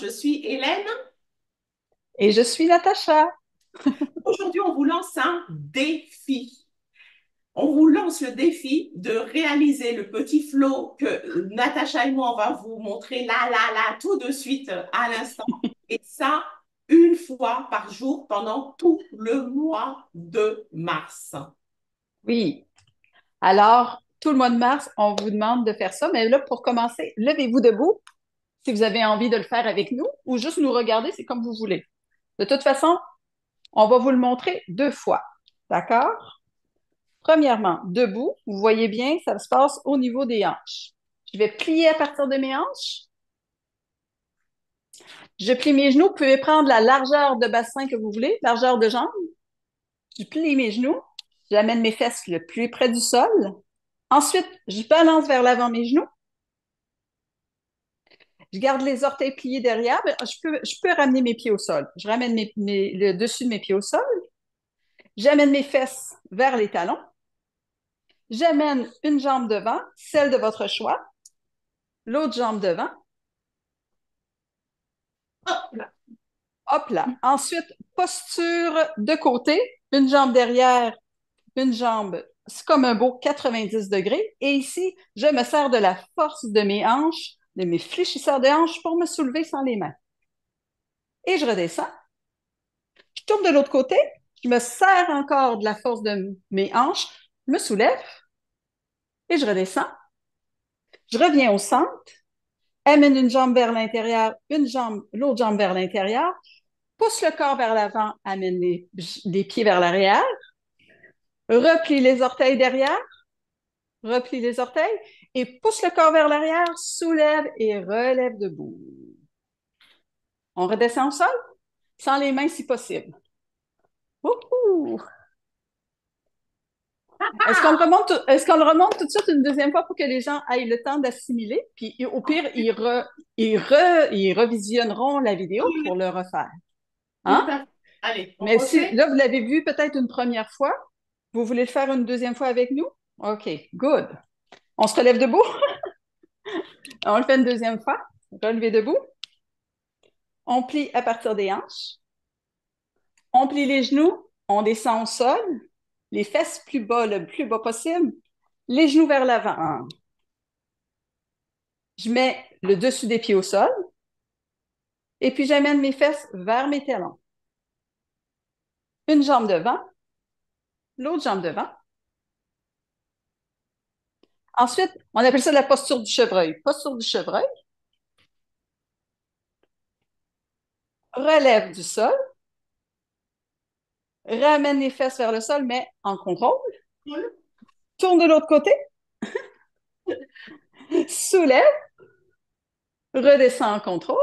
je suis Hélène. Et je suis Natacha. Aujourd'hui, on vous lance un défi. On vous lance le défi de réaliser le petit flow que Natacha et moi, on va vous montrer là, tout de suite, à l'instant. Et ça, une fois par jour pendant tout le mois de mars. Oui. Alors, tout le mois de mars, on vous demande de faire ça. Mais là, pour commencer, levez-vous debout si vous avez envie de le faire avec nous ou juste nous regarder, c'est comme vous voulez. De toute façon, on va vous le montrer 2 fois. D'accord? Premièrement, debout, vous voyez bien, ça se passe au niveau des hanches. Je vais plier à partir de mes hanches. Je plie mes genoux. Vous pouvez prendre la largeur de bassin que vous voulez, largeur de jambe. Je plie mes genoux. J'amène mes fesses le plus près du sol. Ensuite, je balance vers l'avant mes genoux. Je garde les orteils pliés derrière. Je peux ramener mes pieds au sol. Je ramène le dessus de mes pieds au sol. J'amène mes fesses vers les talons. J'amène une jambe devant, celle de votre choix. L'autre jambe devant. Hop là. Hop là. Ensuite, posture de côté. Une jambe derrière, une jambe. C'est comme un beau 90 degrés. Et ici, je me sers de la force de mes hanches, de mes fléchisseurs de hanches pour me soulever sans les mains. Et je redescends. Je tourne de l'autre côté, je me serre encore de la force de mes hanches, je me soulève et je redescends. Je reviens au centre, amène une jambe vers l'intérieur, l'autre jambe vers l'intérieur, pousse le corps vers l'avant, amène les pieds vers l'arrière, replie les orteils derrière, replie les orteils et pousse le corps vers l'arrière, soulève et relève debout. On redescend au sol, sans les mains si possible. Wouhou! Est-ce qu'on le remonte tout de suite une deuxième fois pour que les gens aient le temps d'assimiler? Puis au pire, ils revisionneront la vidéo pour le refaire. Tout Hein? à fait. Allez, on Mais si refait. là, vous l'avez vu peut-être une première fois, vous voulez le faire une deuxième fois avec nous? OK, good. On se relève debout? On le fait une deuxième fois. Relevé debout. On plie à partir des hanches. On plie les genoux. On descend au sol. Les fesses plus bas, le plus bas possible. Les genoux vers l'avant. Je mets le dessus des pieds au sol et puis j'amène mes fesses vers mes talons. Une jambe devant, l'autre jambe devant. Ensuite, on appelle ça la posture du chevreuil. Posture du chevreuil. Relève du sol. Ramène les fesses vers le sol, mais en contrôle. Tourne de l'autre côté. Soulève. Redescend en contrôle.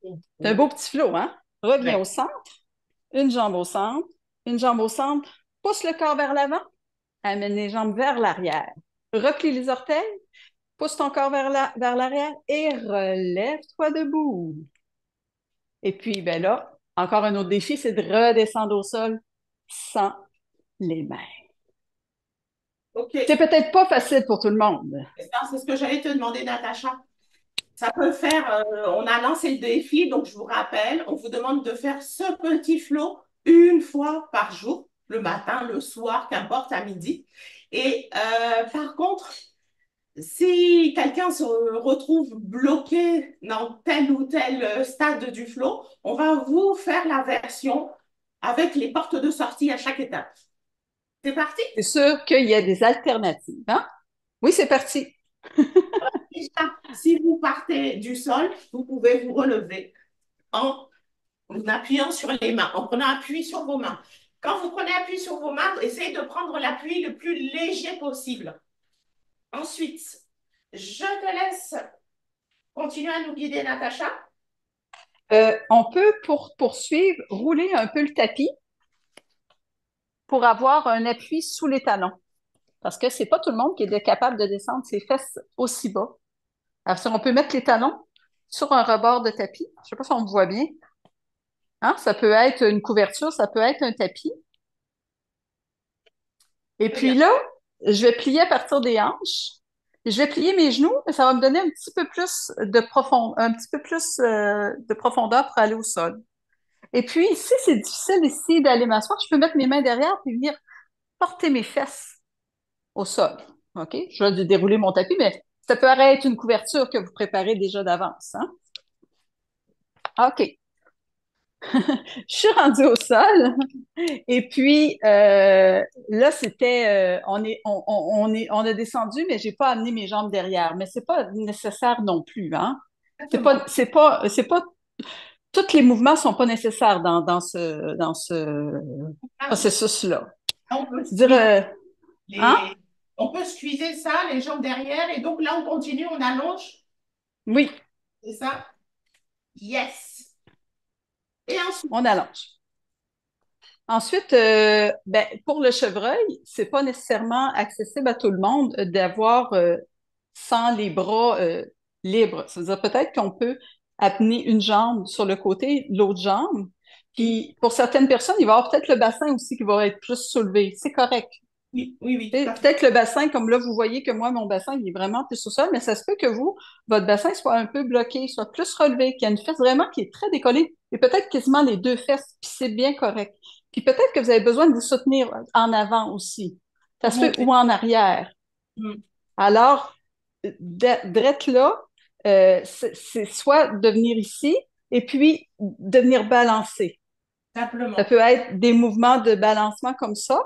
C'est un beau petit flot, hein? Reviens au Ouais. centre. Une jambe au centre. Une jambe au centre. Pousse le corps vers l'avant. Amène les jambes vers l'arrière. Replie les orteils. Pousse ton corps vers l'arrière et relève-toi debout. Et puis, ben là, encore un autre défi, c'est de redescendre au sol sans les mains. OK. C'est peut-être pas facile pour tout le monde. Ça, c'est ce que j'allais te demander, Natacha. Ça peut faire, on a lancé le défi, donc je vous rappelle, on vous demande de faire ce petit flow une fois par jour, le matin, le soir, qu'importe, à midi. Et par contre, si quelqu'un se retrouve bloqué dans tel ou tel stade du flow, on va vous faire la version avec les portes de sortie à chaque étape. C'est parti? C'est sûr qu'il y a des alternatives, hein? Oui, c'est parti. Déjà, si vous partez du sol, vous pouvez vous relever en appuyant sur les mains, en prenant appui sur vos mains. Quand vous prenez appui sur vos mains, essayez de prendre l'appui le plus léger possible. Ensuite, je te laisse continuer à nous guider, Natacha. On peut, pour poursuivre, rouler un peu le tapis pour avoir un appui sous les talons. Parce que c'est pas tout le monde qui est capable de descendre ses fesses aussi bas. Alors, si on peut mettre les talons sur un rebord de tapis, je sais pas si on me voit bien. Hein? Ça peut être une couverture, ça peut être un tapis. Et Très puis bien. là, je vais plier à partir des hanches Puis je vais plier mes genoux, mais ça va me donner un petit peu plus un petit peu plus de profondeur pour aller au sol. Et puis, si c'est difficile ici d'aller m'asseoir, je peux mettre mes mains derrière et venir porter mes fesses au sol. OK? Je vais dérouler mon tapis, mais ça peut être une couverture que vous préparez déjà d'avance, hein? OK. Je suis rendue au sol. Et puis, là, c'était, on a descendu, mais j'ai pas amené mes jambes derrière. Mais c'est pas nécessaire non plus, hein? Exactement. C'est pas, tous les mouvements sont pas nécessaires dans ce Ah, processus-là. on peut Dire, squeezer hein? les... on peut squeezer ça, les jambes derrière, et donc là, on continue, on allonge, Oui, c'est ça? Yes. Et ensuite, on allonge. Ensuite, ben, pour le chevreuil, c'est pas nécessairement accessible à tout le monde d'avoir sans les bras libres. C'est-à-dire peut-être qu'on peut amener une jambe sur le côté, l'autre jambe. oui, Puis pour certaines personnes, il va y avoir peut-être le bassin aussi qui va être plus soulevé. C'est correct. oui, oui, oui, tout Et à fait. peut-être le bassin, comme là, vous voyez que moi, mon bassin, il est vraiment plus au sol, mais ça se peut que vous, votre bassin soit un peu bloqué, soit plus relevé, qu'il y a une fesse vraiment qui est très décollée, et peut-être quasiment les deux fesses, puis c'est bien correct. Puis peut-être que vous avez besoin de vous soutenir en avant aussi. Ça Pour se peut, monter. ou en arrière. Hmm. Alors, d'être là, c'est soit de venir ici, et puis de venir balancer. Ça Simplement. peut être des mouvements de balancement comme ça,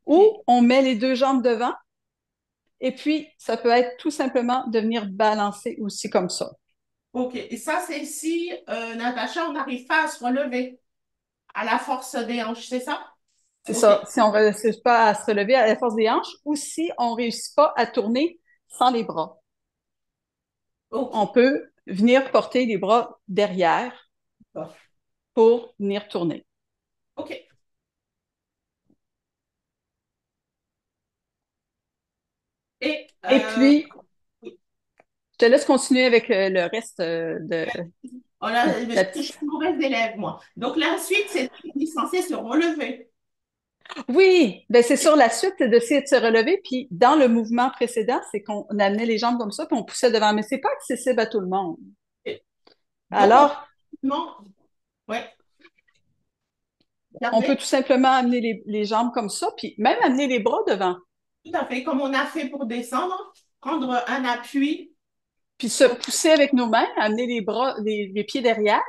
Oui. ou on met les deux jambes devant, et puis, ça peut être tout simplement de venir balancer aussi comme ça. OK. Et ça, c'est si, Natacha, on n'arrive pas à se relever à la force des hanches, c'est ça? C'est OK. ça. Si on ne réussit pas à se relever à la force des hanches ou si on ne réussit pas à tourner sans les bras. On OK. peut venir porter les bras derrière Bon. pour venir tourner. OK. Et Et puis, oui. je te laisse continuer avec le reste On a, de je la suis petite. une mauvaise élève, moi. Donc, la suite, c'est censé se relever. Oui, ben c'est sur la suite, c'est d'essayer de se relever. Puis dans le mouvement précédent, c'est qu'on amenait les jambes comme ça, puis on poussait devant. Mais c'est pas accessible à tout le monde. Et donc, Alors, ouais, on peut regardez, tout simplement amener les jambes comme ça, puis même amener les bras devant, tout à fait comme on a fait pour descendre, prendre un appui puis se pour pousser avec nos mains, amener les bras, les pieds derrière,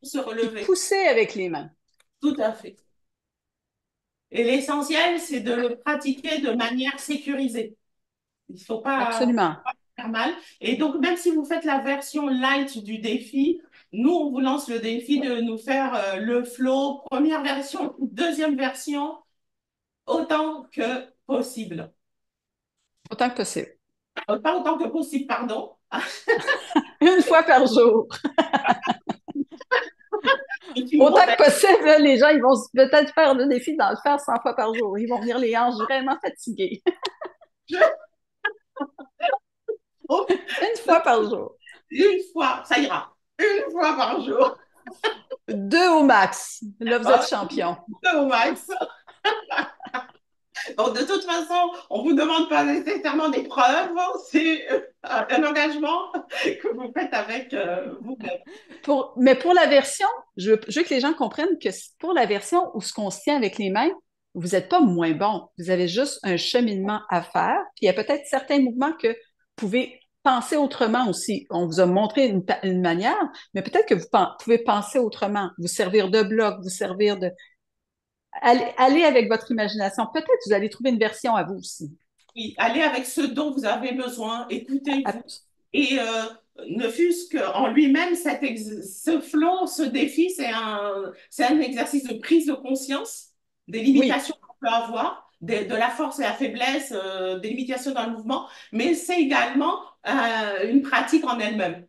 se puis relever. pousser avec les mains. Tout à fait. Et l'essentiel, c'est de le pratiquer de manière sécurisée. Il ne faut pas Absolument. faire mal. Et donc, même si vous faites la version light du défi, nous, on vous lance le défi de nous faire le flow, première version, deuxième version, autant que possible. Autant que possible. Pas autant que possible, pardon. Une fois par jour. Je suis Autant mauvaise. que possible, là, les gens, ils vont peut-être faire le défi d'en le faire 100 fois par jour. Ils vont venir les hanches vraiment fatiguées. Une fois par jour. Une fois, ça ira. Une fois par jour. Deux au max. Là, vous êtes Ah, champion. au max. Donc, de toute façon, on ne vous demande pas nécessairement des preuves, c'est un engagement que vous faites avec vous-même. Mais pour la version, je veux que les gens comprennent que pour la version où ce qu'on se tient avec les mains, vous n'êtes pas moins bon. Vous avez juste un cheminement à faire. Puis il y a peut-être certains mouvements que vous pouvez penser autrement aussi. On vous a montré une manière, mais peut-être que vous pouvez penser autrement, vous servir de bloc, vous servir de... Allez avec votre imagination. Peut-être que vous allez trouver une version à vous aussi. Oui, allez avec ce dont vous avez besoin, écoutez-vous. Abs- Et ne fût-ce qu'en lui-même, ce flow, ce défi, c'est un exercice de prise de conscience des Oui, limitations qu'on peut avoir, de la force et la faiblesse, des limitations dans le mouvement, mais c'est également une pratique en elle-même,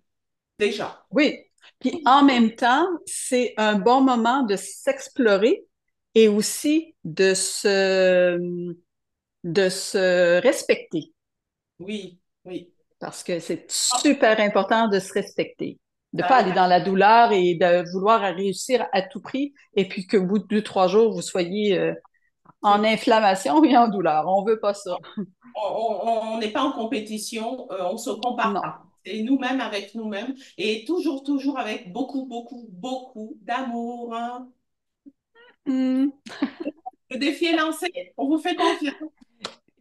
déjà. oui. Puis en même temps, c'est un bon moment de s'explorer et aussi de se respecter. Oui, oui. Parce que c'est Ah, super important de se respecter. De ne ça pas est aller dans la douleur et de vouloir réussir à tout prix et puis qu'au bout de 2, 3 jours, vous soyez En inflammation et en douleur. On veut pas ça. On n'est pas en compétition, on ne se compare Non. pas. C'est nous-mêmes avec nous-mêmes et toujours, toujours avec beaucoup, beaucoup, beaucoup d'amour, hein. Hmm. Le défi est lancé, on vous fait confiance.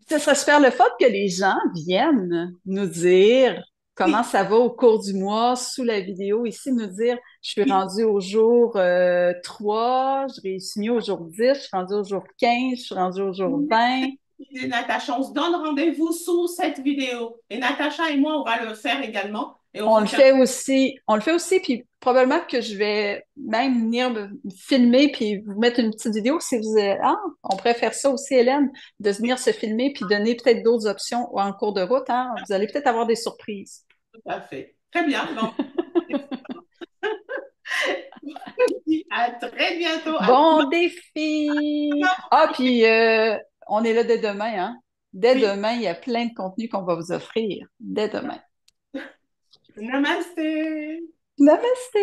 Ce serait super le fun que les gens viennent nous dire comment Oui, ça va au cours du mois sous la vidéo ici, nous dire je suis oui, rendue au jour 3, je réussis mieux au jour 10, je suis rendue au jour 15, je suis rendue au jour 20. et Natacha, on se donne rendez-vous sous cette vidéo. Et Natacha et moi, on va le faire également et on On vous le tient. fait aussi, on le fait aussi, puis probablement que je vais même venir me filmer puis vous mettre une petite vidéo si vous êtes, ah, on pourrait faire ça aussi, Hélène, de venir se filmer puis donner peut-être d'autres options en cours de route, hein. Vous allez peut-être avoir des surprises. Tout à fait. Très bien. Bon, à très bientôt. À Bon défi! Ah, puis on est là dès demain, hein? Dès oui. demain, il y a plein de contenu qu'on va vous offrir. Dès demain. Namaste. Namaste!